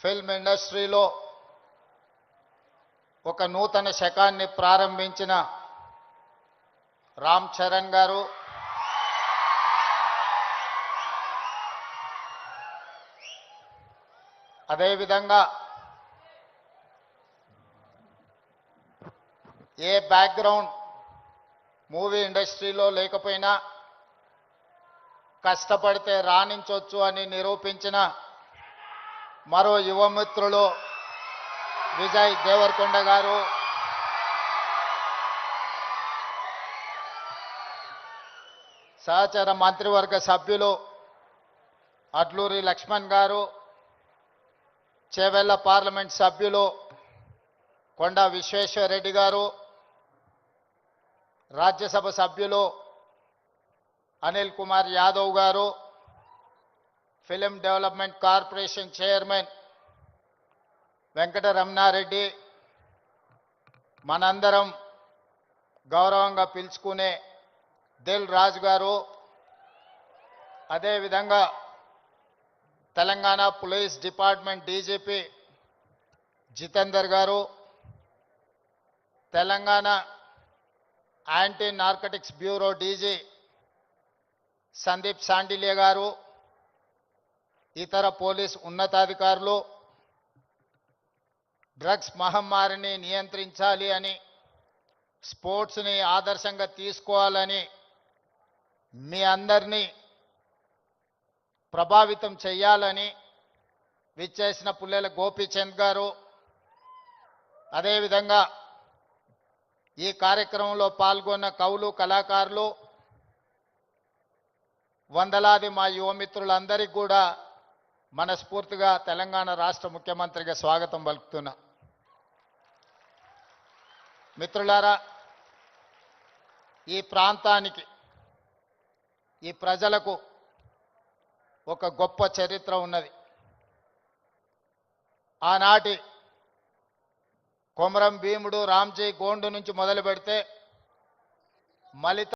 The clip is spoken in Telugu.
ఫిల్మ్ ఇండస్ట్రీలో ఒక నూతన శకాన్ని ప్రారంభించిన రామ్ చరణ్ గారు, అదేవిధంగా ఏ బ్యాక్గ్రౌండ్ మూవీ ఇండస్ట్రీలో లేకపోయినా కష్టపడితే రాణించవచ్చు అని నిరూపించిన మరో యువమిత్రులు విజయ్ దేవరకొండ గారు, సహచర మంత్రివర్గ సభ్యులు అడ్లూరి లక్ష్మణ్ గారు, చేవెళ్ల పార్లమెంట్ సభ్యులు కొండ విశ్వేశ్వరరెడ్డి గారు, రాజ్యసభ సభ్యులు Anil Kumar Yadav garu, film development corporation chairman Venkata Ramana Reddy, మనందరం గౌరవంగా పిలుచుకునే దిల్ రాజు గారు, అదేవిధంగా Telangana police department DGP Jitender garu, Telangana anti narcotics bureau DG Sandeep Sandilya garu, ఇతర పోలీస్ ఉన్నతాధికారులు, డ్రగ్స్ మహమ్మారిని నియంత్రించాలి అని, స్పోర్ట్స్ని ఆదర్శంగా తీసుకోవాలని మీ అందరినీ ప్రభావితం చేయాలని విచ్చేసిన పుల్లెల గోపీచంద్ గారు, అదేవిధంగా ఈ కార్యక్రమంలో పాల్గొన్న కవులు, కళాకారులు, వందలాది మా యువమిత్రులందరికీ కూడా మనస్ఫూర్తిగా తెలంగాణ రాష్ట్ర ముఖ్యమంత్రిగా స్వాగతం పలుకుతున్నా. మిత్రులారా, ఈ ప్రాంతానికి, ఈ ప్రజలకు ఒక గొప్ప చరిత్ర ఉన్నది. ఆనాటి కొమరం భీముడు, రామ్జీ గోండు నుంచి మొదలు పెడితే మలిత